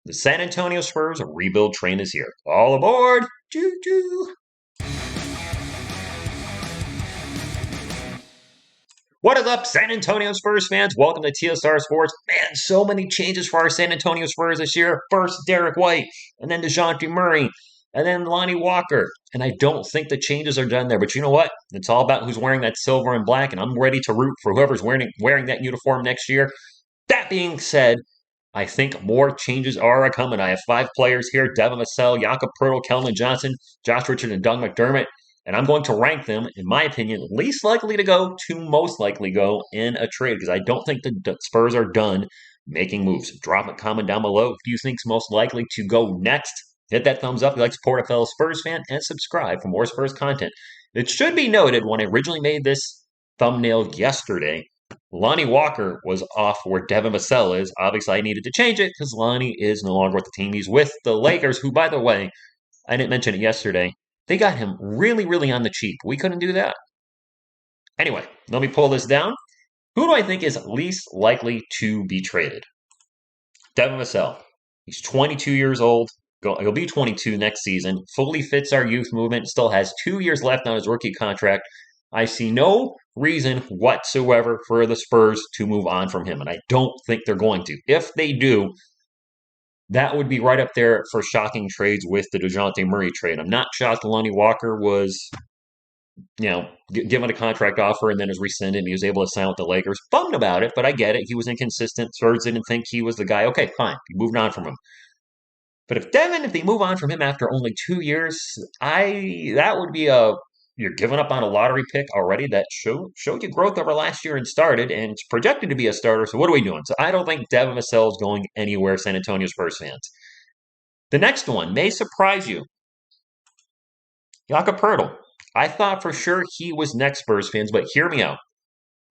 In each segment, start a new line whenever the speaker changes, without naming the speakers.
The San Antonio Spurs rebuild train is here. All aboard! Choo-choo! What is up, San Antonio Spurs fans? Welcome to TSR Sports. Man, so many changes for our San Antonio Spurs this year. First, Derek White, and then DeJounte Murray, and then Lonnie Walker. And I don't think the changes are done there. But you know what? It's all about who's wearing that silver and black, and I'm ready to root for whoever's wearing that uniform next year. That being said, I think more changes are coming. I have 5 players here: Devin Vassell, Jakob Poeltl, Keldon Johnson, Josh Richard, and Doug McDermott. And I'm going to rank them, in my opinion, least likely to go to most likely go in a trade because I don't think the Spurs are done making moves. Drop a comment down below if you think's most likely to go next. Hit that thumbs up if you like to support a fellow Spurs fan, and subscribe for more Spurs content. It should be noted when I originally made this thumbnail yesterday, Lonnie Walker was off where Devin Vassell is. Obviously, I needed to change it because Lonnie is no longer with the team. He's with the Lakers, who, by the way, I didn't mention it yesterday. They got him really, really on the cheap. We couldn't do that. Anyway, let me pull this down. Who do I think is least likely to be traded? Devin Vassell. He's 22 years old. He'll be 22 next season. Fully fits our youth movement. Still has 2 years left on his rookie contract. I see no reason whatsoever for the Spurs to move on from him, and I don't think they're going to. If they do, that would be right up there for shocking trades with the DeJounte Murray trade. I'm not shocked Lonnie Walker was, given a contract offer and then is rescinded and he was able to sign with the Lakers. Bummed about it, but I get it. He was inconsistent. Spurs didn't think he was the guy. Okay, fine. You moved on from him. But if they move on from him after only 2 years, that would be you're giving up on a lottery pick already that showed you growth over last year and started, and it's projected to be a starter. So what are we doing? So I don't think Devin Vassell is going anywhere, San Antonio Spurs fans. The next one may surprise you. Jakob Poeltl. I thought for sure he was next, Spurs fans, but hear me out.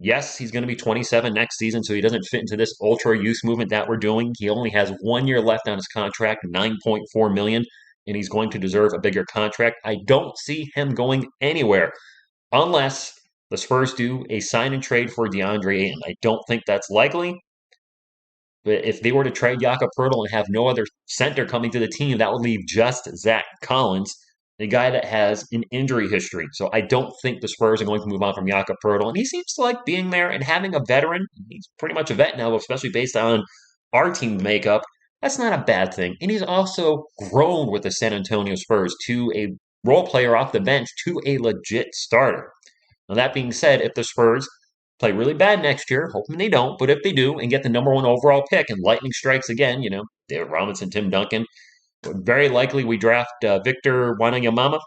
Yes, he's going to be 27 next season, so he doesn't fit into this ultra youth movement that we're doing. He only has 1 year left on his contract, $9.4 million, and he's going to deserve a bigger contract. I don't see him going anywhere unless the Spurs do a sign and trade for DeAndre Ayton. I don't think that's likely. But if they were to trade Jakob Poeltl and have no other center coming to the team, that would leave just Zach Collins, the guy that has an injury history. So I don't think the Spurs are going to move on from Jakob Poeltl. And he seems to like being there and having a veteran. He's pretty much a vet now, especially based on our team makeup. That's not a bad thing. And he's also grown with the San Antonio Spurs to a role player off the bench to a legit starter. Now, that being said, if the Spurs play really bad next year, hoping they don't, but if they do and get the number 1 overall pick and lightning strikes again, David Robinson, Tim Duncan, very likely we draft Victor Wanyamama,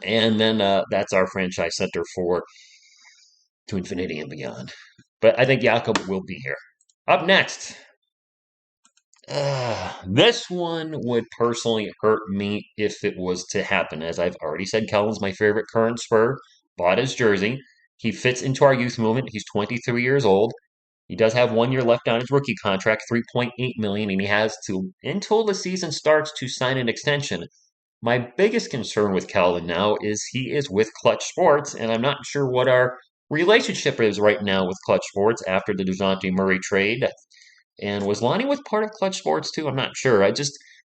and then that's our franchise center to infinity and beyond. But I think Jakob will be here. Up next, this one would personally hurt me if it was to happen. As I've already said, Keldon's my favorite current Spur. Bought his jersey. He fits into our youth movement. He's 23 years old. He does have 1 year left on his rookie contract, $3.8 million, and he has to, until the season starts, to sign an extension. My biggest concern with Keldon now is he is with Clutch Sports, and I'm not sure what our relationship is right now with Clutch Sports after the DeJounte Murray trade. And was Lonnie with part of Clutch Sports too? I'm not sure.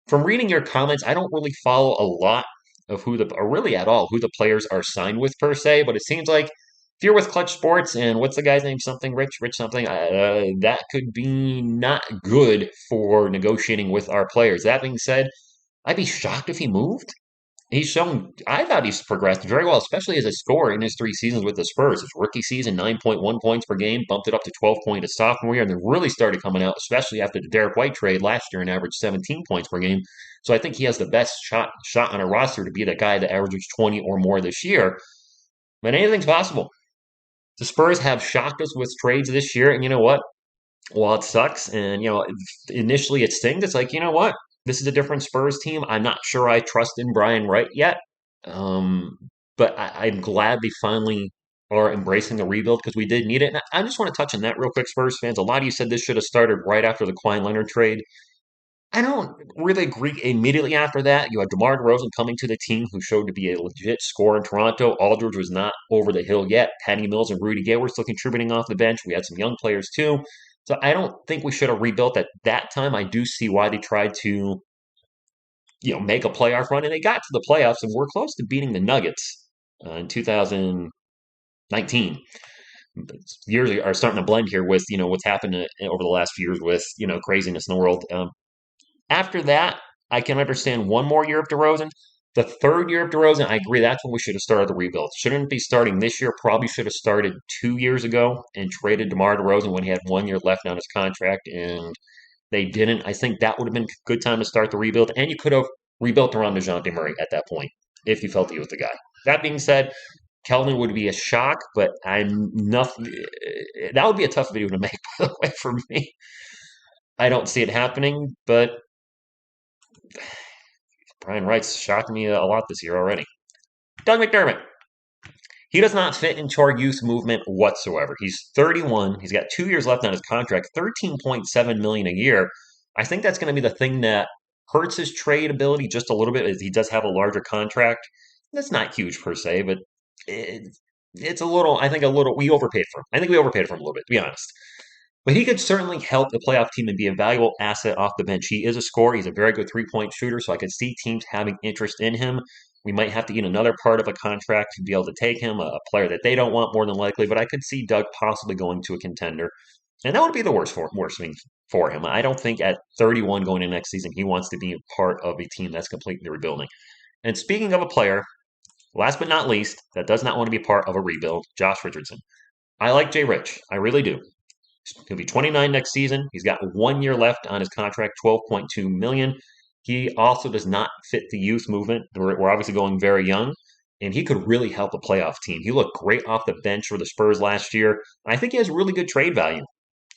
From reading your comments, I don't really follow a lot of or really at all, who the players are signed with per se, but it seems like if you're with Clutch Sports and what's the guy's name? Something Rich something, that could be not good for negotiating with our players. That being said, I'd be shocked if he moved. I thought he's progressed very well, especially as a scorer in his 3 seasons with the Spurs. His rookie season, 9.1 points per game, bumped it up to 12 points his sophomore year, and then really started coming out, especially after the Derek White trade last year and averaged 17 points per game. So I think he has the best shot on a roster to be the guy that averages 20 or more this year. But anything's possible. The Spurs have shocked us with trades this year, and you know what? While it sucks, and initially it stings, it's like, you know what? This is a different Spurs team. I'm not sure I trust in Brian Wright yet, but I'm glad they finally are embracing the rebuild because we did need it. And I just want to touch on that real quick, Spurs fans. A lot of you said this should have started right after the Kawhi Leonard trade. I don't really agree immediately after that. You had DeMar DeRozan coming to the team who showed to be a legit scorer in Toronto. Aldridge was not over the hill yet. Patty Mills and Rudy Gay were still contributing off the bench. We had some young players too. So I don't think we should have rebuilt at that time. I do see why they tried to, make a playoff run, and they got to the playoffs and were close to beating the Nuggets in 2019. Years are starting to blend here with what's happened over the last few years with craziness in the world. After that, I can understand one more year of DeRozan. The third year of DeRozan, I agree. That's when we should have started the rebuild. Shouldn't be starting this year. Probably should have started 2 years ago and traded DeMar DeRozan when he had 1 year left on his contract, and they didn't. I think that would have been a good time to start the rebuild, and you could have rebuilt around DeJounte Murray at that point if you felt he was the guy. That being said, Kelvin would be a shock, but I'm nothing. That would be a tough video to make, by the way, for me. I don't see it happening, but Brian Wright's shocked me a lot this year already. Doug McDermott. He does not fit into our youth movement whatsoever. He's 31. He's got 2 years left on his contract, 13.7 million a year. I think that's going to be the thing that hurts his trade ability just a little bit. Is he does have a larger contract. That's not huge per se, but it, it's a little. I think a little. We overpaid for him. I think we overpaid for him a little bit, to be honest. But he could certainly help the playoff team and be a valuable asset off the bench. He is a scorer. He's a very good three-point shooter, so I could see teams having interest in him. We might have to eat another part of a contract to be able to take him, a player that they don't want more than likely, but I could see Doug possibly going to a contender. And that would be the worst thing for him. I don't think at 31 going into next season, he wants to be a part of a team that's completely rebuilding. And speaking of a player, last but not least, that does not want to be part of a rebuild, Josh Richardson. I like Jay Rich. I really do. He'll be 29 next season. He's got 1 year left on his contract, 12.2 million. He also does not fit the youth movement. We're obviously going very young, and he could really help a playoff team. He looked great off the bench for the Spurs last year. I think he has really good trade value.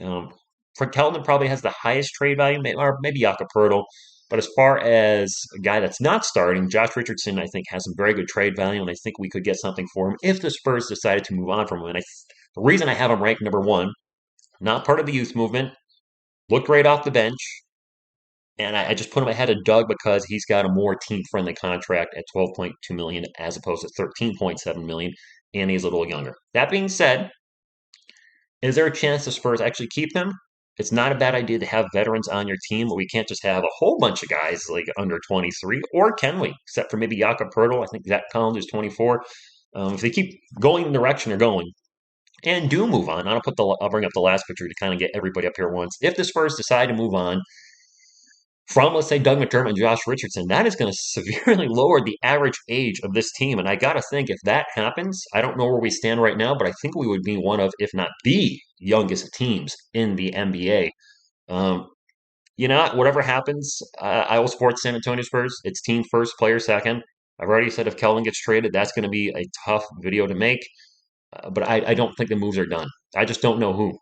Um, Frank Keldon probably has the highest trade value, or maybe Jakob Poeltl. But as far as a guy that's not starting, Josh Richardson, I think, has some very good trade value, and I think we could get something for him if the Spurs decided to move on from him. And the reason I have him ranked number one, not part of the youth movement, looked great off the bench, and I just put him ahead of Doug because he's got a more team-friendly contract at 12.2 million as opposed to 13.7 million, and he's a little younger. That being said, is there a chance the Spurs actually keep him? It's not a bad idea to have veterans on your team, but we can't just have a whole bunch of guys like under 23, or can we? Except for maybe Jakob Poeltl. I think Zach Collins is 24. If they keep going in the direction they're going, and do move on, I'll bring up the last picture to kind of get everybody up here once. If the Spurs decide to move on from, let's say, Doug McDermott and Josh Richardson, that is going to severely lower the average age of this team. And I got to think if that happens, I don't know where we stand right now, but I think we would be one of, if not the youngest teams in the NBA. Um, whatever happens, I will support San Antonio Spurs. It's team first, player second. I've already said if Kelvin gets traded, that's going to be a tough video to make. But I don't think the moves are done. I just don't know who.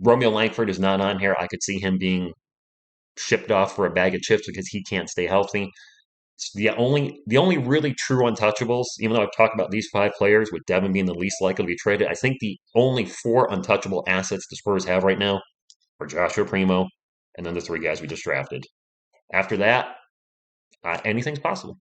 Romeo Langford is not on here. I could see him being shipped off for a bag of chips because he can't stay healthy. It's the only really true untouchables, even though I've talked about these five players, with Devin being the least likely to be traded, I think the only four untouchable assets the Spurs have right now are Joshua Primo and then the three guys we just drafted. After that, anything's possible.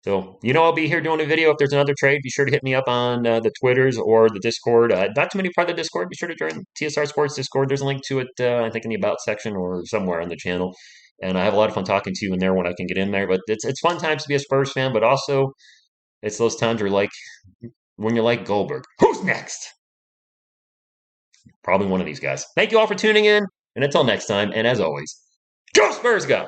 So, I'll be here doing a video. If there's another trade, be sure to hit me up on the Twitters or the Discord. Not too many part of the Discord. Be sure to join TSR Sports Discord. There's a link to it, I think, in the About section or somewhere on the channel. And I have a lot of fun talking to you in there when I can get in there. But it's fun times to be a Spurs fan, but also it's those times when you're like Goldberg. Who's next? Probably one of these guys. Thank you all for tuning in. And until next time, and as always, go Spurs go!